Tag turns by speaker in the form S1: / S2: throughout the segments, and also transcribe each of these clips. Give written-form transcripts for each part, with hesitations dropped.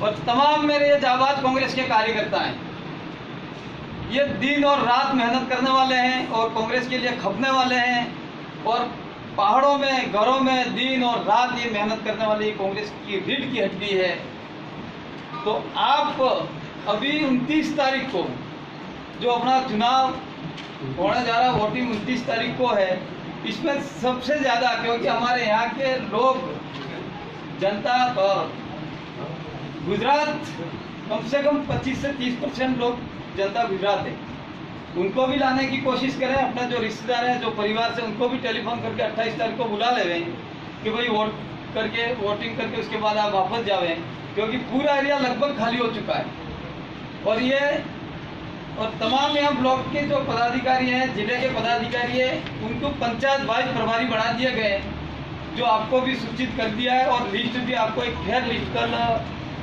S1: और तमाम मेरे ये जाबाज कांग्रेस के कार्यकर्ता हैं, ये दिन और रात मेहनत करने वाले हैं और कांग्रेस के लिए खपने वाले हैं और पहाड़ों में घरों में दिन और रात ये मेहनत करने वाली कांग्रेस की रीढ़ की हड्डी है। तो आप अभी 29 तारीख को जो अपना चुनाव होने जा रहा है, वोटिंग 29 तारीख को है, इसमें सबसे ज़्यादा, क्योंकि हमारे यहाँ के लोग जनता गुजरात कम से कम 25 से 30% लोग जनता गुजरात है, उनको भी लाने की कोशिश करें। अपने जो रिश्तेदार हैं, जो परिवार से, उनको भी टेलीफोन करके 28 तारीख को बुला ले कि भाई वोटिंग करके उसके बाद आप वापस जावें, क्योंकि पूरा एरिया लगभग खाली हो चुका है। और तमाम यहाँ ब्लॉक के जो पदाधिकारी हैं, जिले के पदाधिकारी हैं, उनको पंचायत वाइज प्रभारी बना दिए गए, जो आपको भी सूचित कर दिया है। और लिस्ट भी आपको एक फेयर लिस्ट कर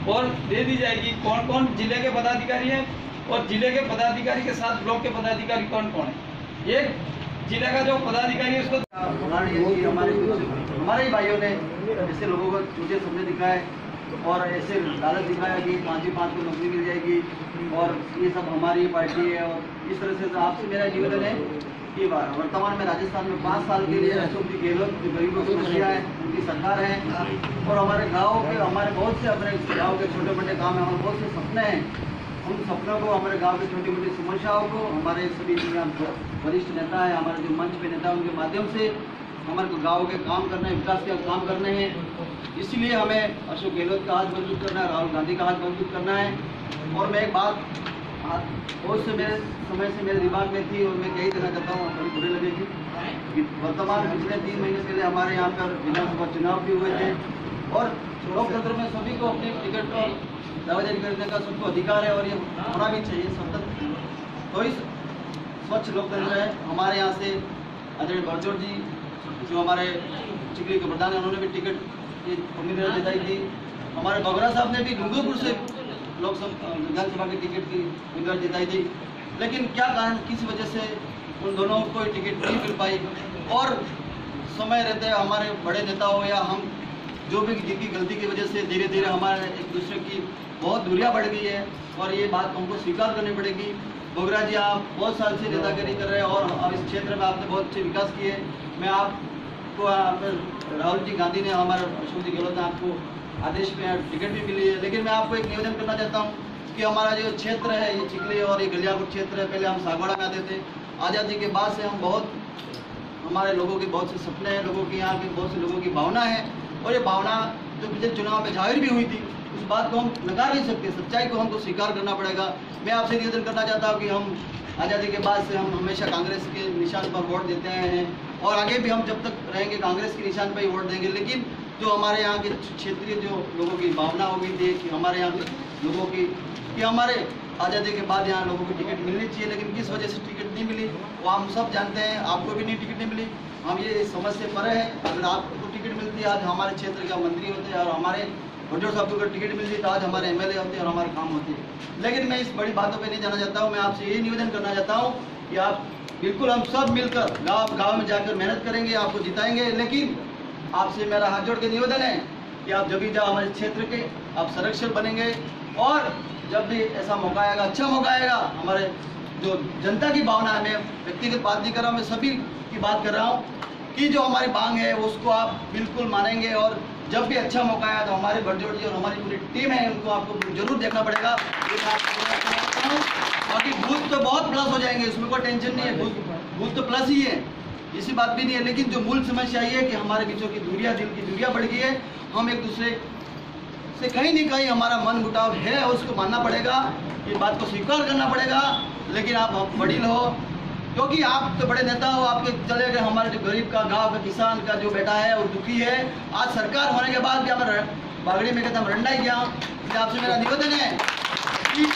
S1: और दे दी जाएगी, कौन कौन जिले के पदाधिकारी हैं और जिले के पदाधिकारी के साथ ब्लॉक के पदाधिकारी कौन कौन है। एक जिले का जो पदाधिकारी है उसको
S2: हमारे ही भाइयों ने ऐसे लोगों को झूठे सपने दिखाए और ऐसे लालच दिखाया कि 5 को नौकरी मिल जाएगी और ये सब हमारी पार्टी है। और इस तरह से आपसे मेरा निवेदन है कि वर्तमान में राजस्थान में 5 साल के लिए अशोक जी गहलोत जो गरीबों की समस्या है, उनकी सरकार है और हमारे गाँव के, हमारे बहुत से अपने गाँव के छोटे मोटे काम है, हमारे बहुत से सपने हैं। उन सपनों को, हमारे गांव की छोटी मोटी समस्याओं को हमारे सभी वरिष्ठ नेता है, हमारे जो मंच पे नेता है, उनके माध्यम से हमारे को गाँव के काम करने हैं, विकास के काम करने हैं। इसलिए हमें अशोक गहलोत का हाथ मजबूत करना है, राहुल गांधी का हाथ मजबूत करना है। और मैं एक बात बहुत से मेरे समय से मेरे दिमाग में थी और मैं यही कहना चाहता हूँ, कभी बुरी लगेगी कि वर्तमान पिछले 3 महीने पहले हमारे यहाँ पर विधानसभा चुनाव भी हुए थे और लोकतंत्र में सभी को अपनी टिकट और दावेदारी करने का सबको अधिकार है और ये होना भी चाहिए स्वतंत्र। तो इस स्वच्छ लोकतंत्र है। हमारे यहाँ से आदरणीय बरजोड़ जी जो हमारे चिखली के प्रधान है, उन्होंने भी टिकट की उम्मीदवार जिताई थी। हमारे बगरा साहब ने भी डूंगरपुर से लोकसभा विधानसभा की टिकट की उम्मीदवार जिताई थी, लेकिन क्या कारण, किसी वजह से उन दोनों को टिकट नहीं मिल पाई। और समय रहते हमारे बड़े नेता हो या हम जो भी जिनकी गलती की वजह से धीरे धीरे हमारे एक दूसरे की बहुत दूरियां बढ़ गई है और ये बात हमको स्वीकार करनी पड़ेगी। बोगरा जी, आप बहुत साल से नेतागिरी कर रहे हैं और इस क्षेत्र में आपने बहुत अच्छे विकास किए। मैं आपको राहुल जी गांधी ने, हमारे अशोक जी गहलोत ने आपको आदेश में टिकट भी मिली है, लेकिन मैं आपको एक निवेदन करना चाहता हूँ कि हमारा जो क्षेत्र है, ये चिखली और ये गलियापुर क्षेत्र है, पहले हम सागवाड़ा में आते थे। आज़ादी के बाद से हम बहुत, हमारे लोगों के बहुत से सपने हैं, लोगों के यहाँ के बहुत से लोगों की भावना है और ये भावना जो पिछले चुनाव में जाहिर भी हुई थी, उस बात को हम नकार नहीं सकते, सच्चाई को हमको स्वीकार करना पड़ेगा। मैं आपसे निवेदन करना चाहता हूँ कि हम आज़ादी के बाद से हम हमेशा कांग्रेस के निशान पर वोट देते आए हैं और आगे भी हम जब तक रहेंगे कांग्रेस के निशान पर ही वोट देंगे। लेकिन जो हमारे यहाँ के क्षेत्रीय जो लोगों की भावना हो गई थी कि हमारे यहाँ के लोगों की, कि हमारे आज़ादी के बाद यहाँ लोगों को टिकट मिलनी चाहिए, लेकिन किस वजह से टिकट नहीं मिली वो हम सब जानते हैं। आपको भी नहीं टिकट नहीं मिली, हम ये समझ से परे हैं। अगर आपको टिकट मिलती, आज हमारे क्षेत्र का मंत्री होते और हमारे बरजोड़ साहब को अगर टिकट मिलती तो आज हमारे एमएलए होते और हमारे काम होते। लेकिन मैं इस बड़ी बातों पे नहीं जाना चाहता हूँ। मैं आपसे यही निवेदन करना चाहता हूँ कि आप बिल्कुल, हम सब मिलकर गाँव में जाकर मेहनत करेंगे, आपको जिताएंगे। लेकिन आपसे मेरा हाथ जोड़ के निवेदन है कि आप जब भी जाओ हमारे क्षेत्र के, आप संरक्षक बनेंगे और जब भी ऐसा मौका आएगा, अच्छा मौका आएगा, हमारे जो जनता की भावना है, मैं व्यक्तिगत बात नहीं कर रहा हूँ, मैं सभी की बात कर रहा हूँ कि जो हमारी मांग है उसको आप बिल्कुल मानेंगे और जब भी अच्छा मौका आया तो हमारे बरजोड़ जी और हमारी पूरी टीम है, उनको आपको जरूर देखना पड़ेगा। बाकी बूथ तो बहुत प्लस हो जाएंगे, इसमें कोई टेंशन नहीं है, बूथ तो प्लस ही है, इसी बात भी नहीं है। लेकिन जो मूल समस्या ये है कि हमारे बीचों की दूरियां, दिल की दूरियां बढ़ गई है। हम एक दूसरे से कहीं नहीं कहीं हमारा मन मुटाव है, उसको मानना पड़ेगा, ये बात को स्वीकार करना पड़ेगा। लेकिन आप वडील हो, क्योंकि आप तो बड़े नेता हो, आपके चले गए, हमारे जो गरीब का, गांव का, किसान का जो बेटा है वो दुखी है। आज सरकार होने के बाद भी हमारे बागड़ी में कहते हम रंडा ही गया। आपसे मेरा निवेदन है कि,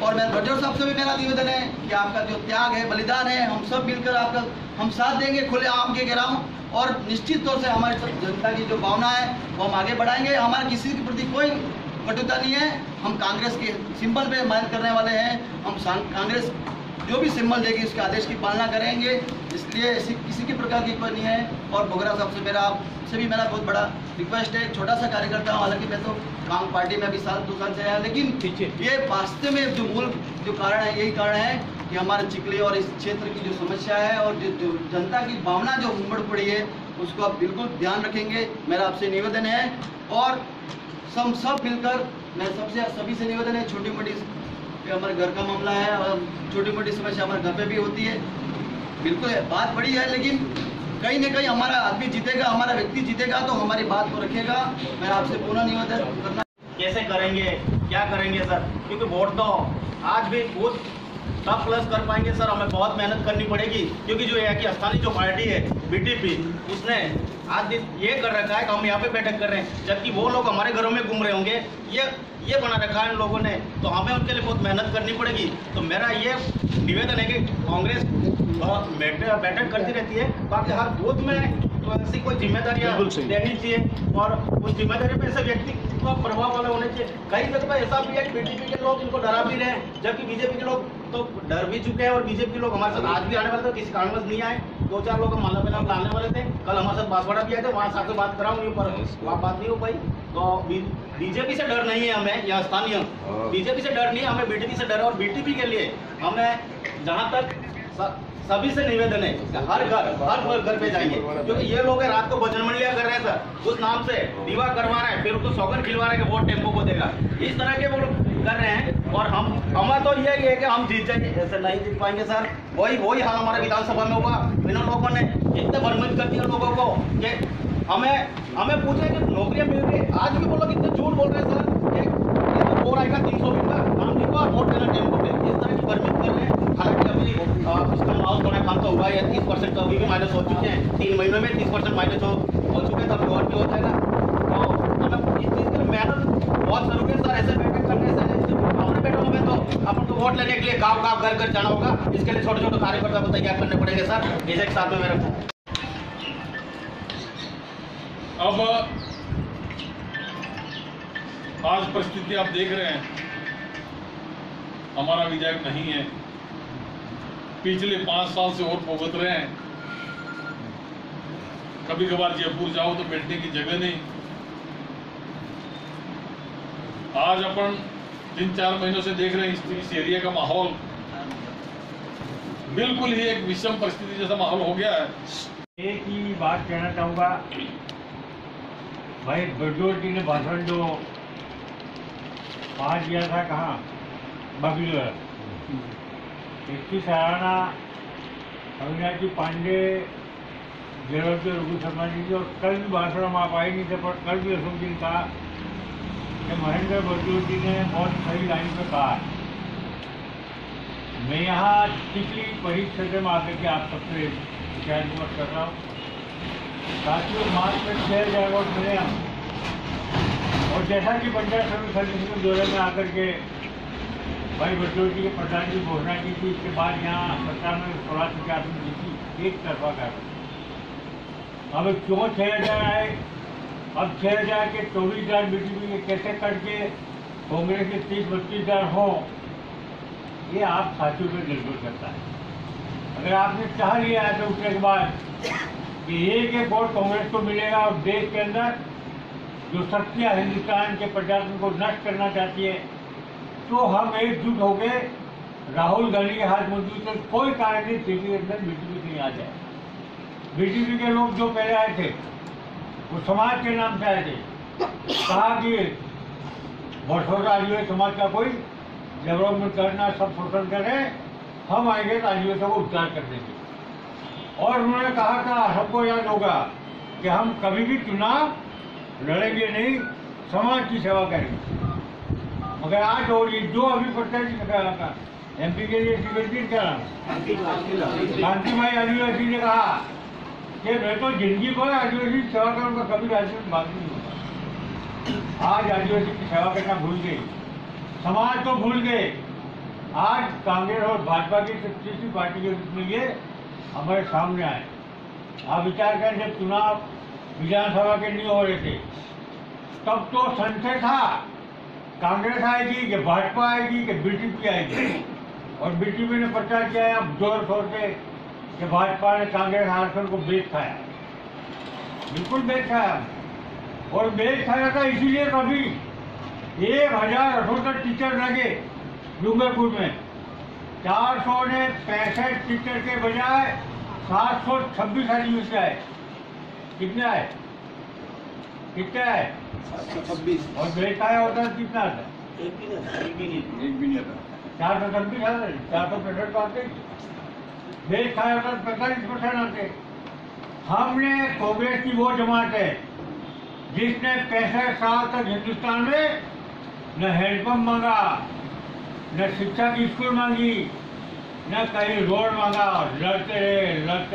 S2: और मैं बरजोड़ साहब से भी मेरा निवेदन है कि आपका जो त्याग है, बलिदान है, हम सब मिलकर आपका हम साथ देंगे, खुले आम के कह रहा हूँ। और निश्चित तौर से हमारी जनता की जो भावना है वो हम आगे बढ़ाएंगे। हमारे किसी के प्रति कोई कटुता नहीं है। हम कांग्रेस के सिंबल पे मेहनत करने वाले हैं, हम कांग्रेस जो भी सिंबल देगी उसके आदेश की पालना करेंगे। इसलिए ऐसी किसी की प्रकार की कोई नहीं है। और बोगरा साहब से आपसे भी मेरा बहुत बड़ा रिक्वेस्ट है, छोटा सा कार्यकर्ता हूँ, हालांकि मैं तो काम पार्टी में अभी 2 साल से आया, लेकिन ये वास्तव में जो कारण है, यही कारण है कि हमारे चिखली और इस क्षेत्र की जो समस्या है और जो जनता की भावना जो उमड़ पड़ी है, उसको आप बिल्कुल ध्यान रखेंगे, मेरा आपसे निवेदन है। और सब मिलकर मैं सभी से निवेदन है, छोटी मोटी हमारे घर का मामला है और छोटी मोटी समस्या हमारे घर पे भी होती है, बिल्कुल है, बात बड़ी है, लेकिन कहीं ना कहीं हमारा आदमी जीतेगा, हमारा व्यक्ति जीतेगा तो हमारी बात को रखेगा। मैं आपसे पुनः निवेदन करना,
S3: कैसे करेंगे, क्या करेंगे सर, क्योंकि वोट तो आज भी बहुत तब प्लस कर पाएंगे सर, हमें बहुत मेहनत करनी पड़ेगी, क्योंकि जो है कि स्थानीय जो पार्टी है बीटीपी, उसने आज दिन ये कर रखा है कि हम यहाँ पे बैठक कर रहे हैं, जबकि वो लोग हमारे घरों में घूम रहे होंगे, ये बना रखा है इन लोगों ने, तो हमें उनके लिए बहुत मेहनत करनी पड़ेगी। तो मेरा ये निवेदन है कि कांग्रेस बैठक करती रहती है, बाकी हर बूथ में तो ऐसी कोई जिम्मेदारियां देनी चाहिए और उस जिम्मेदारी पे ऐसे व्यक्ति को प्रभाव वाले होने चाहिए। कई जगह ऐसा भी है कि बीजेपी के लोग इनको डरा भी रहे हैं, जबकि बीजेपी के लोग तो डर भी चुके हैं और बीजेपी के लोग हमारे साथ आज भी आने वाले थे, किसी कारणवश नहीं आए। 2-4 लोग माला पेला लाने वाले थे, कल हमारे साथ बांसवाड़ा भी आए थे, वहाँ साथ बात कराऊंगी पर वहाँ बात नहीं हो पाई। तो बीजेपी से डर नहीं है हमें, या स्थानीय बीजेपी से डर नहीं है हमें, बीटीपी से डर है। और बीटीपी के लिए हमें जहाँ तक सभी से निवेदन है, हर घर पे जाएंगे, क्योंकि ये लोग रात को भजन मंडलियां कर रहे हैं सर, उस नाम से दीवा करवा रहे हैं, फिर उसको सौगंध खिलवा रहे हैं कि वोट टेम्पो को देगा, इस तरह के वो लोग कर रहे हैं। और हमारा तो यही है कि हम जीत जाएंगे, ऐसे नहीं जीत पाएंगे सर। वही हाल हमारे विधानसभा में होगा। इन लोगों ने इतने भ्रमित कर दिया लोगों को कि हमें पूछे कि नौकरियां मिल रही, आज भी वो लोग इतने झूठ बोल रहे हैं सर कि वो आएगा 300 का नाम लिखवा वोट देना टेम्पो पे, इस तरह की भ्रमित कर रहे हैं। हालांकि अभी इसका माहौल थोड़ा कम तो हुआ है, 30% तो अभी भी माइनस हो चुके हैं, 3 महीनों में 30% माइनस हो चुके हैं, तब और भी हो जाएगा। तो हमें इस चीज़ की मेहनत बहुत जरूरी है सर। ऐसे बैठक करने से अपने बैठों में तो अपन को वोट लेने के लिए गाँव घर जाना होगा, इसके लिए छोटे छोटे कार्यकर्ता को तैयार करने पड़ेंगे सर। इसे एक साथ में मेरा
S4: अब आज परिस्थिति आप देख रहे हैं, हमारा विधायक नहीं है, पिछले 5 साल से और भुगत रहे हैं। कभी कभार जयपुर जाओ तो बैठने की जगह नहीं। आज अपन 3-4 महीनों से देख रहे हैं इस एरिया का माहौल बिल्कुल ही एक विषम परिस्थिति जैसा माहौल हो गया है।
S5: एक ही बात कहना चाहूँगा भाई, बरजोर जी ने भाषण जो आज दिया था कहाँ बगीर, इसकी सराहना अविनाश जी पांडे, जयराम जी, रघु शर्मा जी और कल भी भाषण हम आप आए नहीं थे, पर कल भी अशोक जी ने कहा कि महेंद्र बरजोर जी ने बहुत सही लाइन पे कहा है। मैं यहाँ चिखली परिक्षेत्र में आकर के आप सबसे विचार विमर्श कर रहा हूँ। साथियों, मार्च में 6000 वोट मिले हम, और जैसा कि पंचायत समिति सदस्य के दौरे में आकर के भाई बरजोर जी के प्रधान जी घोषणा की थी, इसके बाद यहाँ सरकार में 16 सीटें आपने जीती, एक तरफा कर। अब क्यों 6000 आए? अब 6000 के 24,000 बीजेपी के कैसे करके कांग्रेस के 30-32,000 हों, ये आप साथियों पर निर्भर करता है। अगर आपने चाह लिया है तो उसके बाद कि एक वोट कांग्रेस को मिलेगा और देश के अंदर जो शक्तियाँ हिंदुस्तान के प्रजातंत्र को नष्ट करना चाहती है, तो हम एकजुट हो गए राहुल गांधी के हाथ मजबूत कर कोई कारण नहीं सिटी के अंदर बीजेपी नहीं आ जाए। बीजेपी के लोग जो पहले आए थे वो समाज के नाम से आए थे, कहा कि वर्षों से आदिवासी समाज का कोई डेवलपमेंट करना, सब शोषण कर रहे, हम आएंगे तो आदिवासियों को उद्धार कर देंगे। और उन्होंने कहा था, सबको याद होगा कि हम कभी भी चुनाव लड़ेंगे नहीं, समाज की सेवा करेंगे। मगर आज हो रही जो अभी प्रत्याशी एमपी के लिए टिकट क्या शांति भाई आदिवासी ने कहा कि मैं तो जिंदगी भर आदिवासी की सेवा करूँगा, कभी राजनीति में भाग नहीं होगा। आज आदिवासी की सेवा करना भूल गई, समाज को भूल गए। आज कांग्रेस और भाजपा की तीसरी पार्टी के रूप में ये हमारे सामने आए। आप विचार करें, जब चुनाव विधानसभा के नहीं हो रहे थे तब तो संशय था कांग्रेस आएगी कि भाजपा आएगी कि बीजेपी आएगी। और बीजेपी ने प्रचार किया है अब जोर शोर से कि भाजपा ने कांग्रेस आरक्षण को बेच खाया। बिल्कुल बेच खाया, और बेच खाया था इसीलिए कभी 1068 टीचर लगे डूंगरपुर में, 465 टीचर के बजाय 726 आदमी से आए। कितने आए? कितने आए?
S2: 726।
S5: और बेच खाया होता कितना था?
S3: एक भी नहीं था।
S5: 426 आते, 465 तो आते। बेच खाया होता 45% आते। हमने कांग्रेस की वो जमात है जिसने 65 साल तक हिंदुस्तान में न हैंडपंप मांगा, न शिक्षा की स्कूल मांगी, न कहीं रोड मांगा। लड़ते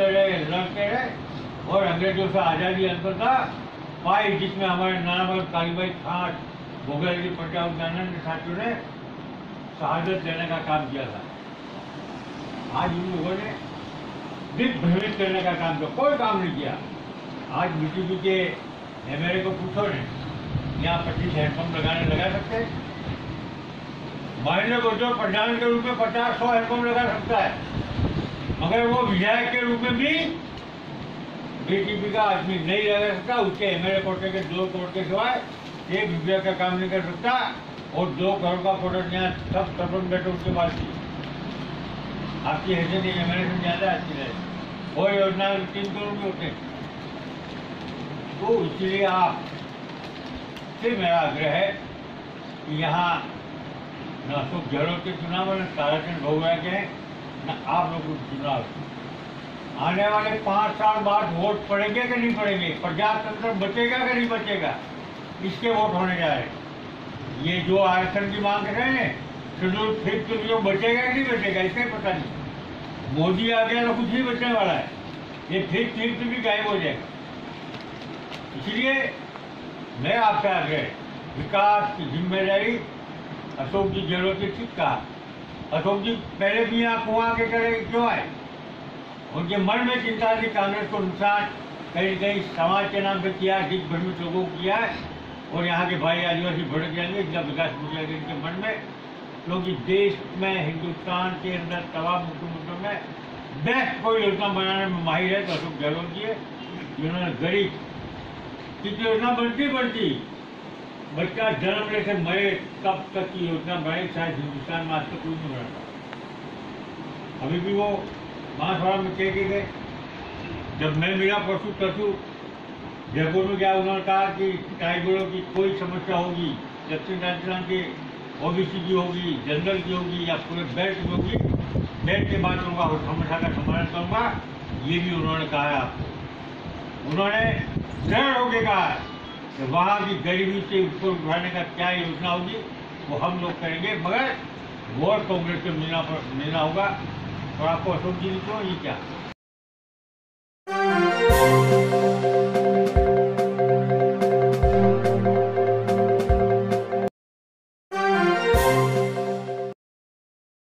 S5: रहे और अंग्रेजों से आज़ादी अंततः पाई, जिसमें हमारे नाना कालीबाई खान, भोगल जी पंजाब गानंद साथियों ने शहादत देने का काम किया था। आज इन लोगों ने दिग्भ्रमित करने का काम किया, कोई काम नहीं किया। आज बीजेपी के एमएलए को पूछो ने, यहाँ 25 हैंडपंप लगा सकते? माननीय गुजर प्रधान के रूप में 50-100 हैंडपंप लगा सकता है, मगर वो विधायक के रूप में भी बीजेपी का आदमी नहीं लगा सकता। उसके एमएलए कोटे के 2 करोड़ के सिवाय 1 रुपया का काम नहीं कर सकता, और 2 करोड़ का प्रोडक्ट यहाँ सब सरपंच बैठे उसके बाद भी आपकी हैसियत एमएलए से ज्यादा अच्छी रहे। वो योजना 3 करोड़ के होते हैं। तो इसलिए आप से मेरा आग्रह है कि यहाँ न अशोक गहलोत के चुनाव में, न ताराचंद भगोड़ा के, न आप लोगों के चुनाव। आने वाले 5 साल बाद वोट पड़ेंगे कि नहीं पड़ेंगे, प्रजातंत्र बचेगा कि नहीं बचेगा, इसके वोट होने जा रहे हैं। ये जो आरक्षण की मांग कर रहे हैं, शेड्यूल 5 के लिए बचेगा कि नहीं बचेगा, इसका पता नहीं। मोदी आ गया तो कुछ नहीं बचने वाला है, ये 5 भी गायब हो जाएगा। इसलिए मैं आपसे आग्रह, विकास की जिम्मेदारी अशोक जी गहलोत ने ठीक कहा। अशोक जी पहले भी यहाँ कुआं के करे क्यों आए? उनके मन में चिंता थी कांग्रेस को नुकसान कहीं कहीं समाज के नाम पे किया, दिग्भ्रमित लोगों को किया है, और यहाँ के भाई आदिवासी भड़क जाएंगे, इतना विकास हो जाएगा इनके मन में। क्योंकि देश में, हिंदुस्तान के अंदर तमाम मुख्यमंत्रियों में बेस्ट कोई योजना बनाने में माहिर है तो अशोक गहलोत जी है, जिन्होंने गरीब की योजना बनती बच्चा जन्म ले से मरे तब तक की योजना बनाई, शायद हिंदुस्तान में आज तक कोई नहीं बनाता। अभी भी वो महासभा में कह के गए, जब मैं मिला परसों जयपुर में गया, उन्होंने कहा कि ट्राइबलों की कोई समस्या होगी, दक्षिण राजस्थान के ओबीसी की होगी, जनरल की होगी, या पूरे बेल्ट की होगी, बेल्ट के बाद उनका समस्या का समाधान करूँगा, ये भी उन्होंने कहा है आपको। उन्होंने दृढ़ होकर कहा कि वहाँ की गरीबी से ऊपर उठाने का क्या योजना होगी वो हम लोग करेंगे, मगर वोट कांग्रेस से मिलना होगा। और आपको अशोक जी ने क्यों ये क्या